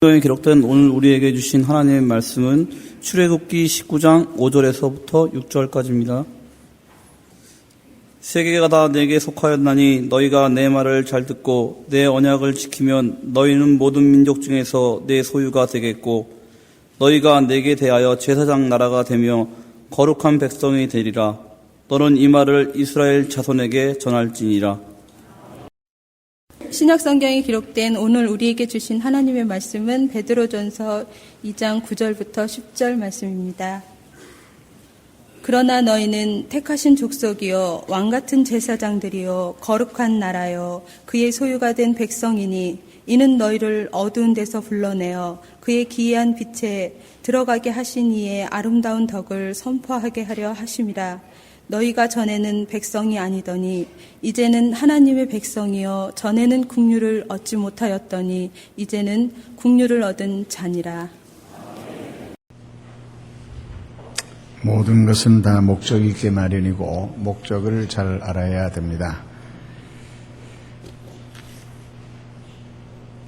성경에 기록된 오늘 우리에게 주신 하나님의 말씀은 출애굽기 19장 5절에서부터 6절까지입니다. 세계가 다 내게 속하였나니 너희가 내 말을 잘 듣고 내 언약을 지키면 너희는 모든 민족 중에서 내 소유가 되겠고 너희가 내게 대하여 제사장 나라가 되며 거룩한 백성이 되리라. 너는 이 말을 이스라엘 자손에게 전할지니라. 신약성경에 기록된 오늘 우리에게 주신 하나님의 말씀은 베드로전서 2장 9절부터 10절 말씀입니다. 그러나 너희는 택하신 족속이요 왕같은 제사장들이요 거룩한 나라요 그의 소유가 된 백성이니 이는 너희를 어두운 데서 불러내어 그의 기이한 빛에 들어가게 하신 이의 아름다운 덕을 선포하게 하려 하심이라. 너희가 전에는 백성이 아니더니 이제는 하나님의 백성이요 전에는 국류를 얻지 못하였더니 이제는 국류를 얻은 자니라. 모든 것은 다 목적이 있게 마련이고 목적을 잘 알아야 됩니다.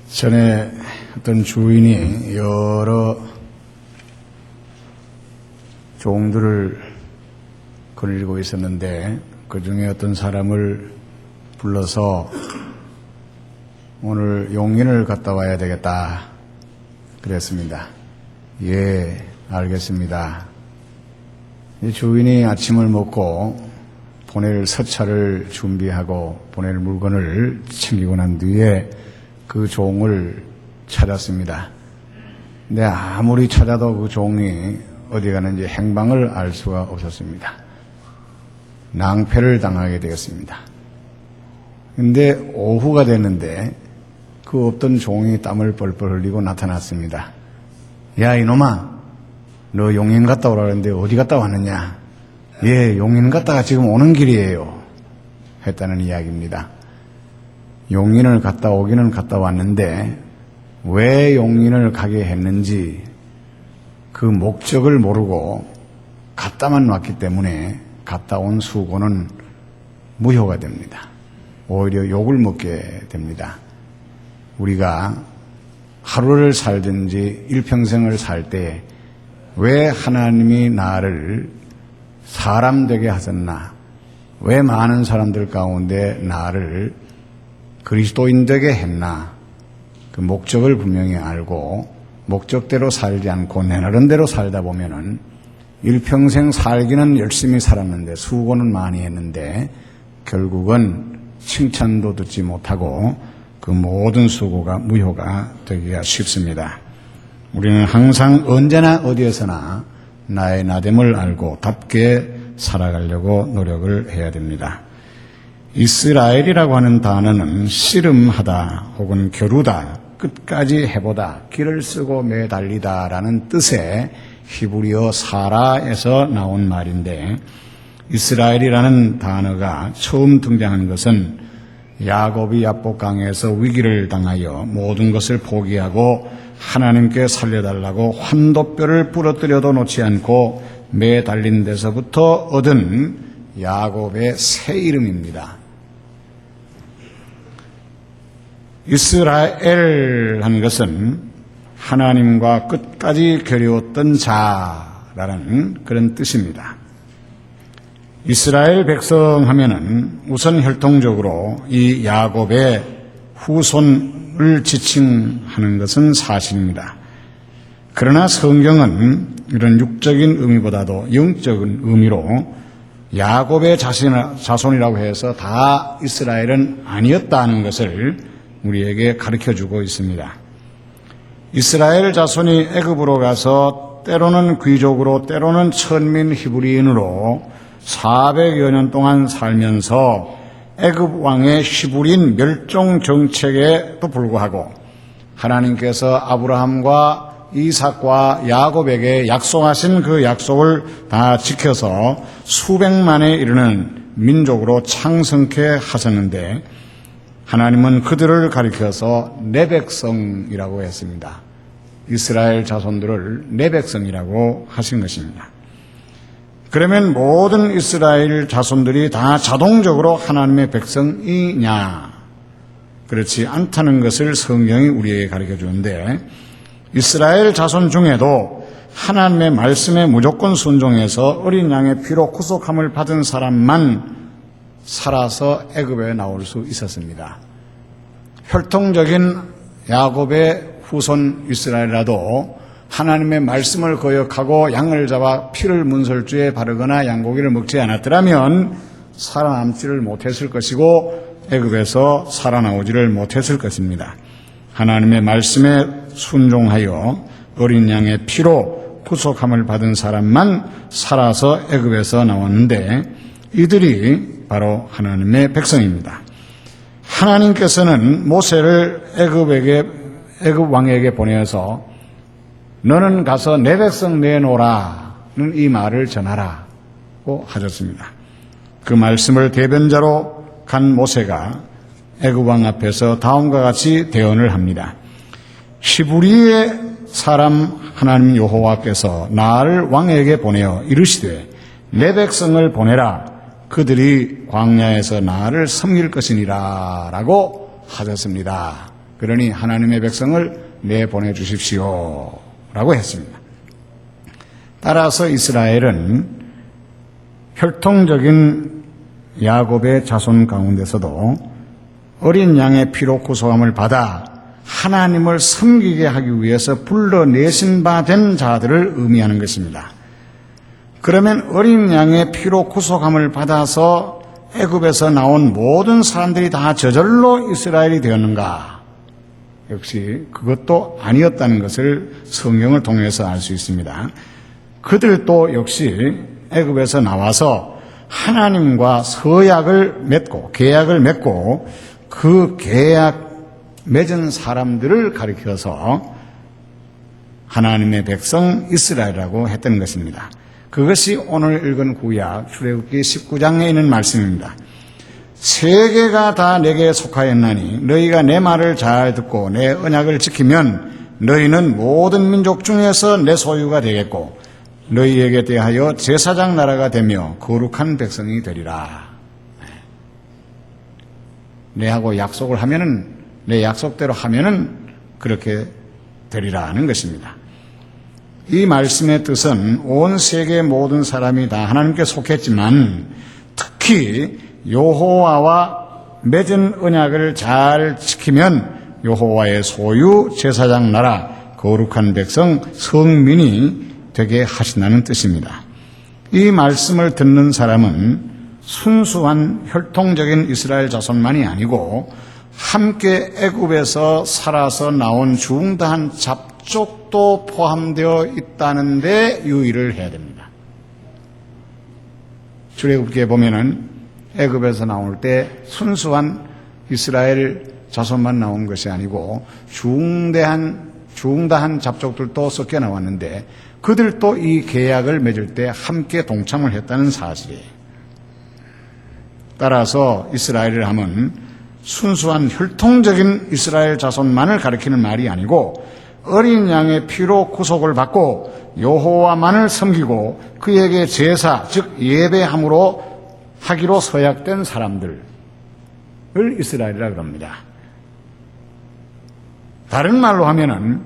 전에 어떤 주인이 여러 종들을 거느리고 있었는데 그 중에 어떤 사람을 불러서 오늘 용인을 갔다 와야 되겠다 그랬습니다. 예, 알겠습니다. 주인이 아침을 먹고 보낼 서차를 준비하고 보낼 물건을 챙기고 난 뒤에 그 종을 찾았습니다. 근데 아무리 찾아도 그 종이 어디 가는지 행방을 알 수가 없었습니다. 낭패를 당하게 되었습니다. 근데 오후가 됐는데 그 없던 종이 땀을 뻘뻘 흘리고 나타났습니다. 야 이놈아, 너 용인 갔다 오라 그랬는데 어디 갔다 왔느냐? 예, 용인 갔다가 지금 오는 길이에요 했다는 이야기입니다. 용인을 갔다 오기는 갔다 왔는데 왜 용인을 가게 했는지 그 목적을 모르고 갔다만 왔기 때문에 갔다 온 수고는 무효가 됩니다. 오히려 욕을 먹게 됩니다. 우리가 하루를 살든지 일평생을 살 때 왜 하나님이 나를 사람 되게 하셨나? 왜 많은 사람들 가운데 나를 그리스도인 되게 했나? 그 목적을 분명히 알고 목적대로 살지 않고 내 나름대로 살다 보면은 일평생 살기는 열심히 살았는데 수고는 많이 했는데 결국은 칭찬도 듣지 못하고 그 모든 수고가 무효가 되기가 쉽습니다. 우리는 항상 언제나 어디에서나 나의 나됨을 알고 답게 살아가려고 노력을 해야 됩니다. 이스라엘이라고 하는 단어는 씨름하다 혹은 겨루다, 끝까지 해보다, 길을 쓰고 매달리다 라는 뜻의 히브리어 사라에서 나온 말인데 이스라엘이라는 단어가 처음 등장한 것은 야곱이 야복강에서 위기를 당하여 모든 것을 포기하고 하나님께 살려달라고 환도뼈를 부러뜨려도 놓지 않고 매달린 데서부터 얻은 야곱의 새 이름입니다. 이스라엘 한 것은 하나님과 끝까지 겨루었던 자라는 그런 뜻입니다. 이스라엘 백성 하면은 우선 혈통적으로 이 야곱의 후손을 지칭하는 것은 사실입니다. 그러나 성경은 이런 육적인 의미보다도 영적인 의미로 야곱의 자손이라고 해서 다 이스라엘은 아니었다는 것을 우리에게 가르쳐주고 있습니다. 이스라엘 자손이 애굽으로 가서 때로는 귀족으로 때로는 천민 히브리인으로 400여 년 동안 살면서 애굽 왕의 시부린 멸종 정책에도 불구하고 하나님께서 아브라함과 이삭과 야곱에게 약속하신 그 약속을 다 지켜서 수백만에 이르는 민족으로 창성케 하셨는데 하나님은 그들을 가리켜서 내 백성이라고 했습니다. 이스라엘 자손들을 내 백성이라고 하신 것입니다. 그러면 모든 이스라엘 자손들이 다 자동적으로 하나님의 백성이냐? 그렇지 않다는 것을 성경이 우리에게 가르쳐 주는데 이스라엘 자손 중에도 하나님의 말씀에 무조건 순종해서 어린 양의 피로 구속함을 받은 사람만 살아서 애굽에 나올 수 있었습니다. 혈통적인 야곱의 후손 이스라엘이라도 하나님의 말씀을 거역하고 양을 잡아 피를 문설주에 바르거나 양고기를 먹지 않았더라면 살아남지를 못했을 것이고 애굽에서 살아나오지를 못했을 것입니다. 하나님의 말씀에 순종하여 어린 양의 피로 구속함을 받은 사람만 살아서 애굽에서 나왔는데 이들이 바로 하나님의 백성입니다. 하나님께서는 모세를 애굽 왕에게 보내어서 너는 가서 내 백성 내놓으라는 이 말을 전하라고 하셨습니다. 그 말씀을 대변자로 간 모세가 애굽 왕 앞에서 다음과 같이 대언을 합니다. 히브리의 사람 하나님 여호와께서 나를 왕에게 보내어 이르시되 내 백성을 보내라. 그들이 광야에서 나를 섬길 것이니라 라고 하셨습니다. 그러니 하나님의 백성을 내보내 주십시오 라고 했습니다. 따라서 이스라엘은 혈통적인 야곱의 자손 가운데서도 어린 양의 피로 구속함을 받아 하나님을 섬기게 하기 위해서 불러내신 바 된 자들을 의미하는 것입니다. 그러면 어린 양의 피로 구속함을 받아서 애굽에서 나온 모든 사람들이 다 저절로 이스라엘이 되었는가? 역시 그것도 아니었다는 것을 성경을 통해서 알 수 있습니다. 그들도 역시 애굽에서 나와서 하나님과 서약을 맺고 계약을 맺고 그 계약 맺은 사람들을 가리켜서 하나님의 백성 이스라엘이라고 했던 것입니다. 그것이 오늘 읽은 구약 출애굽기 19장에 있는 말씀입니다. 세계가 다 내게 속하였나니 너희가 내 말을 잘 듣고 내 언약을 지키면 너희는 모든 민족 중에서 내 소유가 되겠고 너희에게 대하여 제사장 나라가 되며 거룩한 백성이 되리라. 내하고 약속을 하면은 내 약속대로 하면은 그렇게 되리라는 것입니다. 이 말씀의 뜻은 온 세계 모든 사람이 다 하나님께 속했지만 특히 여호와와 맺은 언약을 잘 지키면 여호와의 소유, 제사장 나라, 거룩한 백성, 성민이 되게 하신다는 뜻입니다. 이 말씀을 듣는 사람은 순수한 혈통적인 이스라엘 자손만이 아니고 함께 애굽에서 살아서 나온 중다한 잡족도 포함되어 있다는 데 유의를 해야 됩니다. 출애굽기에 보면은 애굽에서 나올 때 순수한 이스라엘 자손만 나온 것이 아니고 중다한 잡족들도 섞여 나왔는데 그들도 이 계약을 맺을 때 함께 동참을 했다는 사실이에요. 따라서 이스라엘을 하면 순수한 혈통적인 이스라엘 자손만을 가리키는 말이 아니고 어린 양의 피로 구속을 받고 여호와만을 섬기고 그에게 제사 즉 예배함으로 하기로 서약된 사람들을 이스라엘이라 그럽니다. 다른 말로 하면은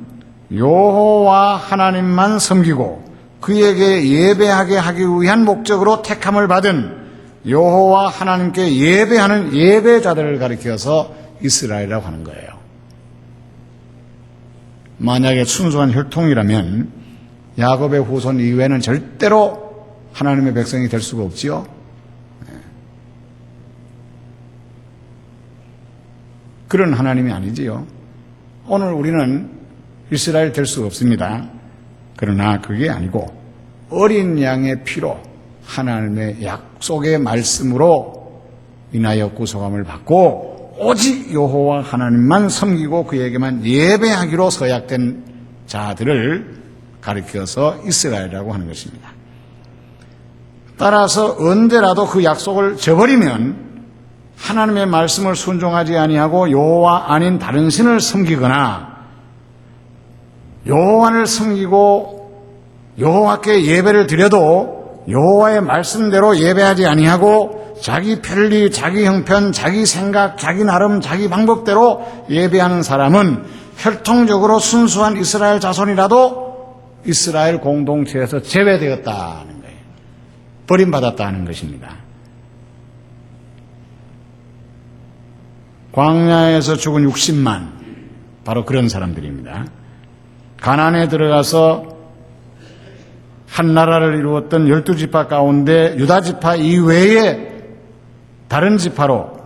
여호와 하나님만 섬기고 그에게 예배하게 하기 위한 목적으로 택함을 받은 여호와 하나님께 예배하는 예배자들을 가리켜서 이스라엘이라고 하는 거예요. 만약에 순수한 혈통이라면 야곱의 후손 이외에는 절대로 하나님의 백성이 될 수가 없지요. 그런 하나님이 아니지요. 오늘 우리는 이스라엘 될 수가 없습니다. 그러나 그게 아니고 어린 양의 피로 하나님의 약속의 말씀으로 인하여 구속함을 받고 오직 여호와 하나님만 섬기고 그에게만 예배하기로 서약된 자들을 가리켜서 이스라엘이라고 하는 것입니다. 따라서 언제라도 그 약속을 저버리면 하나님의 말씀을 순종하지 아니하고 여호와 아닌 다른 신을 섬기거나 여호와를 섬기고 여호와께 예배를 드려도 여호와의 말씀대로 예배하지 아니하고 자기 편리, 자기 형편, 자기 생각, 자기 나름, 자기 방법대로 예배하는 사람은 혈통적으로 순수한 이스라엘 자손이라도 이스라엘 공동체에서 제외되었다는 거예요. 버림받았다는 것입니다. 광야에서 죽은 60만, 바로 그런 사람들입니다. 가나안에 들어가서 한 나라를 이루었던 12지파 가운데 유다지파 이외에 다른 지파로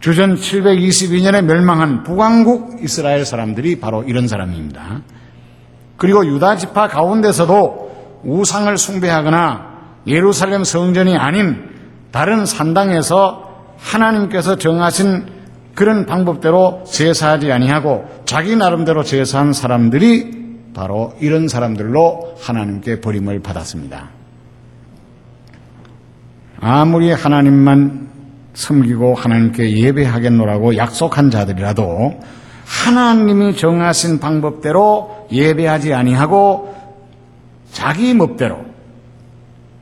주전 722년에 멸망한 북왕국 이스라엘 사람들이 바로 이런 사람입니다. 그리고 유다지파 가운데서도 우상을 숭배하거나 예루살렘 성전이 아닌 다른 산당에서 하나님께서 정하신 그런 방법대로 제사하지 아니하고 자기 나름대로 제사한 사람들이 바로 이런 사람들로 하나님께 버림을 받았습니다. 아무리 하나님만 섬기고 하나님께 예배하겠노라고 약속한 자들이라도 하나님이 정하신 방법대로 예배하지 아니하고 자기 멋대로,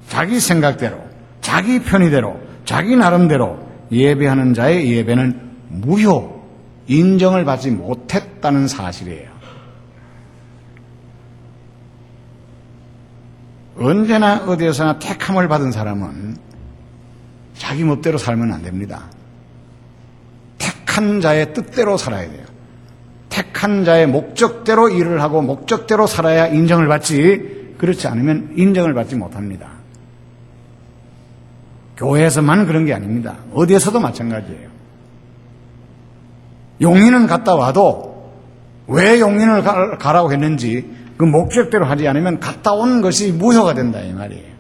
자기 생각대로, 자기 편의대로, 자기 나름대로 예배하는 자의 예배는 무효, 인정을 받지 못했다는 사실이에요. 언제나 어디에서나 택함을 받은 사람은 자기 멋대로 살면 안 됩니다. 택한 자의 뜻대로 살아야 돼요. 택한 자의 목적대로 일을 하고 목적대로 살아야 인정을 받지, 그렇지 않으면 인정을 받지 못합니다. 교회에서만 그런 게 아닙니다. 어디에서도 마찬가지예요. 용인은 갔다 와도 왜 용인을 가라고 했는지 그 목적대로 하지 않으면 갔다 온 것이 무효가 된다 이 말이에요.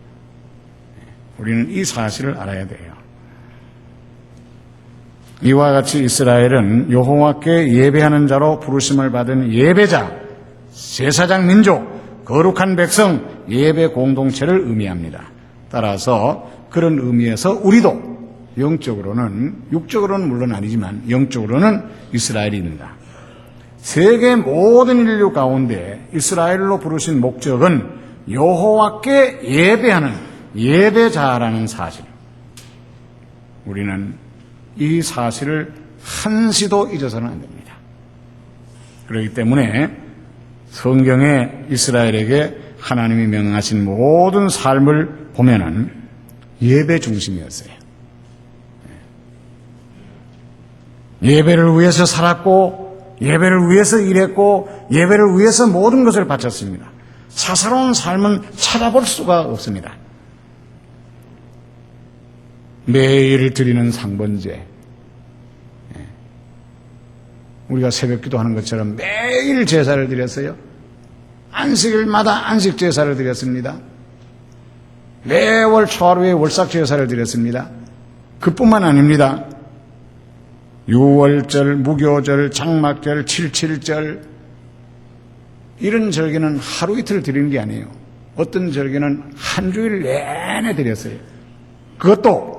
우리는 이 사실을 알아야 돼요. 이와 같이 이스라엘은 여호와께 예배하는 자로 부르심을 받은 예배자, 제사장 민족, 거룩한 백성, 예배 공동체를 의미합니다. 따라서 그런 의미에서 우리도 영적으로는, 육적으로는 물론 아니지만 영적으로는 이스라엘입니다. 세계 모든 인류 가운데 이스라엘로 부르신 목적은 여호와께 예배하는 예배자라는 사실. 우리는 이 사실을 한시도 잊어서는 안 됩니다. 그렇기 때문에 성경에 이스라엘에게 하나님이 명하신 모든 삶을 보면은 예배 중심이었어요. 예배를 위해서 살았고, 예배를 위해서 일했고, 예배를 위해서 모든 것을 바쳤습니다. 사사로운 삶은 찾아볼 수가 없습니다. 매일 드리는 상번제, 우리가 새벽기도 하는 것처럼 매일 제사를 드렸어요. 안식일마다 안식 제사를 드렸습니다. 매월 초하루에 월삭 제사를 드렸습니다. 그뿐만 아닙니다. 유월절, 무교절, 장막절, 칠칠절, 이런 절기는 하루 이틀 드리는 게 아니에요. 어떤 절기는 한 주일 내내 드렸어요. 그것도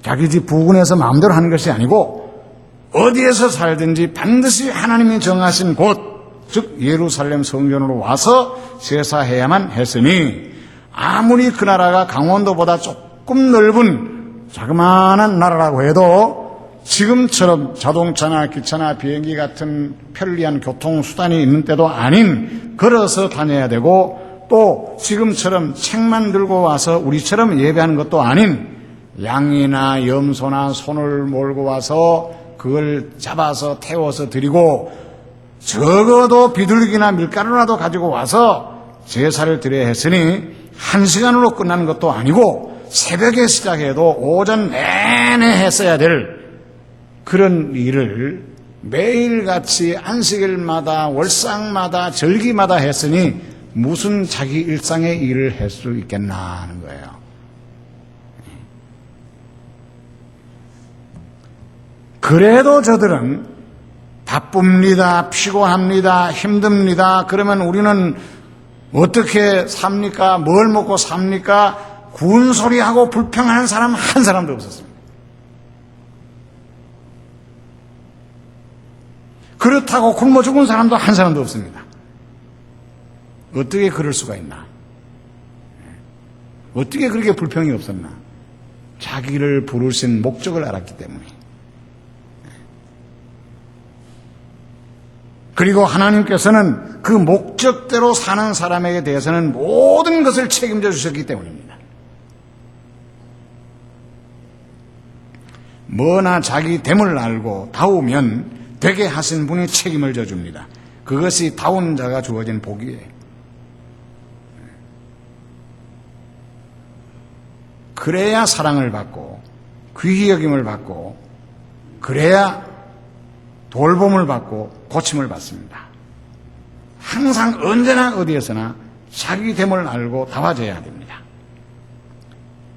자기 집 부근에서 마음대로 하는 것이 아니고 어디에서 살든지 반드시 하나님이 정하신 곳, 즉 예루살렘 성전으로 와서 제사해야만 했으니, 아무리 그 나라가 강원도보다 조금 넓은 자그마한 나라라고 해도 지금처럼 자동차나 기차나 비행기 같은 편리한 교통수단이 있는 때도 아닌, 걸어서 다녀야 되고, 또 지금처럼 책만 들고 와서 우리처럼 예배하는 것도 아닌 양이나 염소나 손을 몰고 와서 그걸 잡아서 태워서 드리고, 적어도 비둘기나 밀가루라도 가지고 와서 제사를 드려야 했으니 1시간으로 끝나는 것도 아니고 새벽에 시작해도 오전 내내 했어야 될 그런 일을 매일같이 안식일마다 월삭마다 절기마다 했으니 무슨 자기 일상의 일을 할 수 있겠나 하는 거예요. 그래도 저들은 바쁩니다, 피곤합니다, 힘듭니다. 그러면 우리는 어떻게 삽니까? 뭘 먹고 삽니까? 군소리하고 불평하는 사람 한 사람도 없었습니다. 그렇다고 굶어 죽은 사람도 한 사람도 없습니다. 어떻게 그럴 수가 있나? 어떻게 그렇게 불평이 없었나? 자기를 부르신 목적을 알았기 때문에. 그리고 하나님께서는 그 목적대로 사는 사람에게 대해서는 모든 것을 책임져 주셨기 때문입니다. 뭐나 자기 됨을 알고 다우면 되게 하신 분이 책임을 져줍니다. 그것이 다운 자가 주어진 복이에요. 그래야 사랑을 받고 귀히 여김을 받고 그래야 돌봄을 받고 고침을 받습니다. 항상 언제나 어디에서나 자기 됨을 알고 다와져야 됩니다.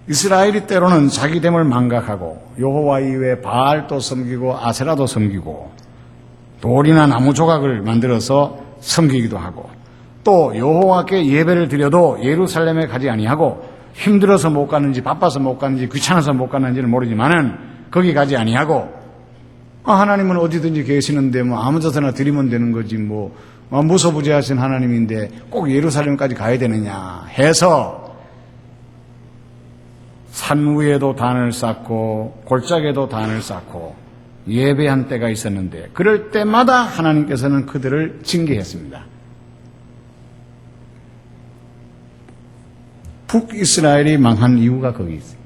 이스라엘이 때로는 자기 됨을 망각하고 여호와 이외에 바알도 섬기고 아세라도 섬기고 돌이나 나무 조각을 만들어서 섬기기도 하고 또 여호와께 예배를 드려도 예루살렘에 가지 아니하고 힘들어서 못 갔는지 바빠서 못 갔는지 귀찮아서 못 갔는지는 모르지만은 거기 가지 아니하고 하나님은 어디든지 계시는데 뭐 아무 데서나 드리면 되는 거지 뭐 무소부재하신 하나님인데 꼭 예루살렘까지 가야 되느냐 해서 산 위에도 단을 쌓고 골짜기에도 단을 쌓고 예배한 때가 있었는데 그럴 때마다 하나님께서는 그들을 징계했습니다. 북이스라엘이 망한 이유가 거기 있어요.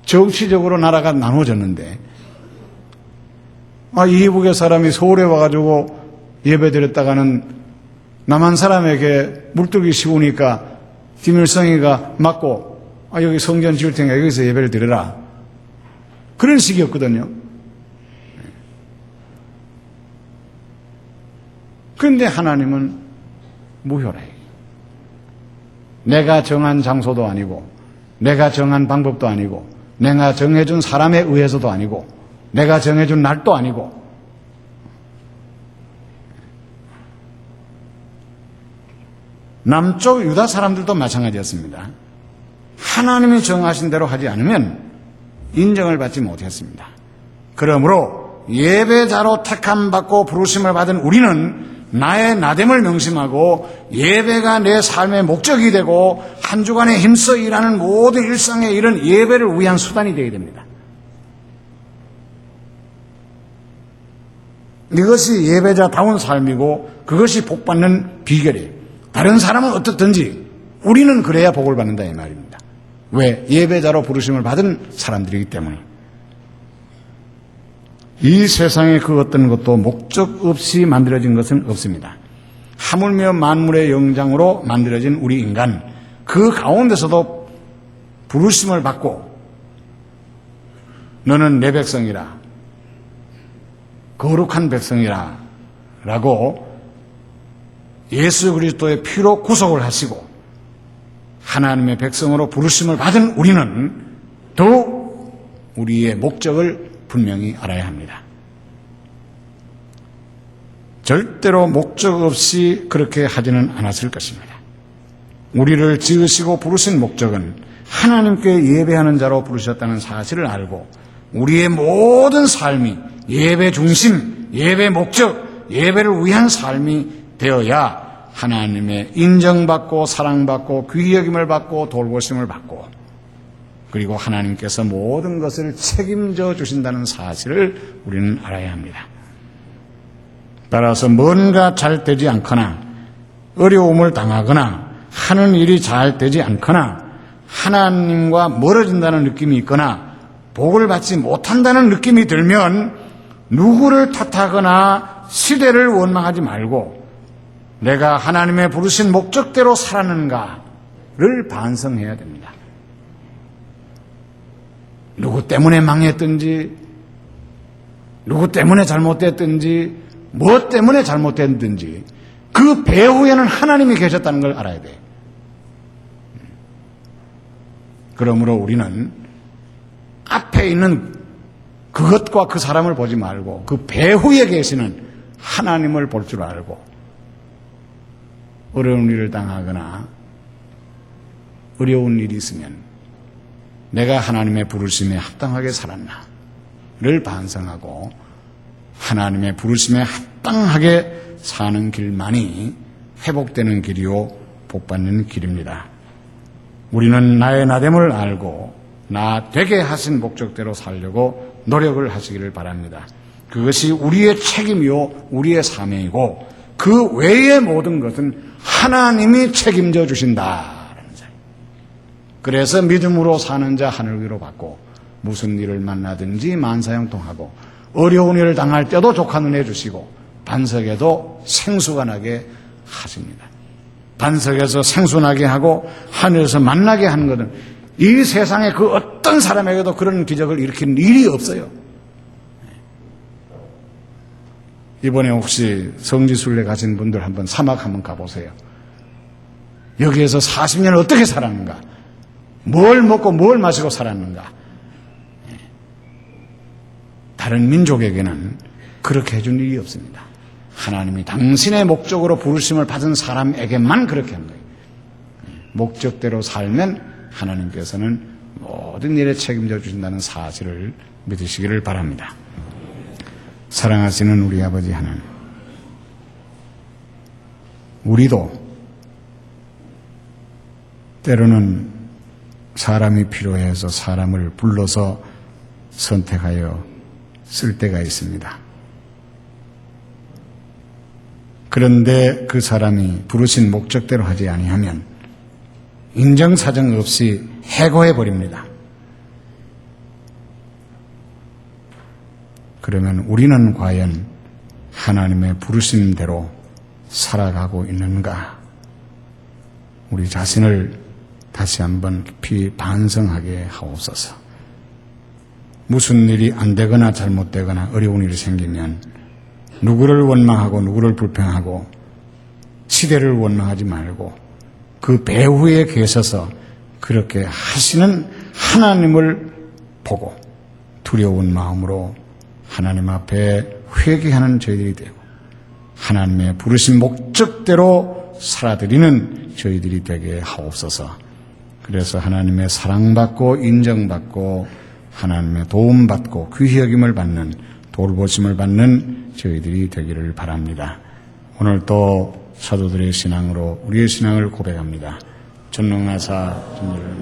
정치적으로 나라가 나눠졌는데 이북의 사람이 서울에 와가지고 예배드렸다가는 남한 사람에게 물들기 쉬우니까 김일성이가 맞고 여기 성전 지을 테니까 여기서 예배를 드려라. 그런 식이었거든요. 그런데 하나님은 무효래. 내가 정한 장소도 아니고 내가 정한 방법도 아니고 내가 정해준 사람에 의해서도 아니고 내가 정해준 날도 아니고 남쪽 유다 사람들도 마찬가지였습니다. 하나님이 정하신 대로 하지 않으면 인정을 받지 못했습니다. 그러므로 예배자로 택함받고 부르심을 받은 우리는 나의 나됨을 명심하고 예배가 내 삶의 목적이 되고 한 주간에 힘써 일하는 모든 일상의 일은 예배를 위한 수단이 되어야 됩니다. 이것이 예배자다운 삶이고 그것이 복받는 비결이에요. 다른 사람은 어떻든지 우리는 그래야 복을 받는다 이 말입니다. 왜? 예배자로 부르심을 받은 사람들이기 때문에. 이 세상에 그 어떤 것도 목적 없이 만들어진 것은 없습니다. 하물며 만물의 영장으로 만들어진 우리 인간, 그 가운데서도 부르심을 받고 너는 내 백성이라, 거룩한 백성이라 라고 예수 그리스도의 피로 구속을 하시고 하나님의 백성으로 부르심을 받은 우리는 더욱 우리의 목적을 분명히 알아야 합니다. 절대로 목적 없이 그렇게 하지는 않았을 것입니다. 우리를 지으시고 부르신 목적은 하나님께 예배하는 자로 부르셨다는 사실을 알고 우리의 모든 삶이 예배 중심, 예배 목적, 예배를 위한 삶이 되어야 하나님의 인정받고 사랑받고 귀히 여김을 받고 돌보심을 받고 그리고 하나님께서 모든 것을 책임져 주신다는 사실을 우리는 알아야 합니다. 따라서 뭔가 잘 되지 않거나 어려움을 당하거나 하는 일이 잘 되지 않거나 하나님과 멀어진다는 느낌이 있거나 복을 받지 못한다는 느낌이 들면 누구를 탓하거나 시대를 원망하지 말고 내가 하나님의 부르신 목적대로 살았는가를 반성해야 됩니다. 누구 때문에 망했든지 누구 때문에 잘못됐든지 무엇 때문에 잘못됐든지 그 배후에는 하나님이 계셨다는 걸 알아야 돼요. 그러므로 우리는 앞에 있는 그것과 그 사람을 보지 말고 그 배후에 계시는 하나님을 볼 줄 알고 어려운 일을 당하거나 어려운 일이 있으면 내가 하나님의 부르심에 합당하게 살았나를 반성하고 하나님의 부르심에 합당하게 사는 길만이 회복되는 길이요 복받는 길입니다. 우리는 나의 나됨을 알고 나 되게 하신 목적대로 살려고 노력을 하시기를 바랍니다. 그것이 우리의 책임이요 우리의 사명이고 그 외의 모든 것은 하나님이 책임져 주신다라는 자. 그래서 믿음으로 사는 자 하늘 위로 받고 무슨 일을 만나든지 만사형통하고 어려운 일을 당할 때도 조카 눈에 주시고 반석에도 생수가 나게 하십니다. 반석에서 생수 나게 하고 하늘에서 만나게 하는 것은 이 세상에 그 어떤 사람에게도 그런 기적을 일으키는 일이 없어요. 이번에 혹시 성지순례 가신 분들 한번 사막 한번 가보세요. 여기에서 40년 어떻게 살았는가? 뭘 먹고 뭘 마시고 살았는가? 다른 민족에게는 그렇게 해준 일이 없습니다. 하나님이 당신의 목적으로 부르심을 받은 사람에게만 그렇게 한 거예요. 목적대로 살면 하나님께서는 모든 일에 책임져 주신다는 사실을 믿으시기를 바랍니다. 사랑하시는 우리 아버지 하나님, 우리도 때로는 사람이 필요해서 사람을 불러서 선택하여 쓸 때가 있습니다. 그런데 그 사람이 부르신 목적대로 하지 아니하면 인정사정 없이 해고해 버립니다. 그러면 우리는 과연 하나님의 부르심대로 살아가고 있는가? 우리 자신을 다시 한번 깊이 반성하게 하옵소서. 무슨 일이 안 되거나 잘못되거나 어려운 일이 생기면 누구를 원망하고 누구를 불평하고 시대를 원망하지 말고 그 배후에 계셔서 그렇게 하시는 하나님을 보고 두려운 마음으로 하나님 앞에 회개하는 저희들이 되고 하나님의 부르신 목적대로 살아드리는 저희들이 되게 하옵소서. 그래서 하나님의 사랑받고 인정받고 하나님의 도움받고 귀히 여김을 받는 돌보심을 받는 저희들이 되기를 바랍니다. 오늘 또 사도들의 신앙으로 우리의 신앙을 고백합니다. 전능하사 전능을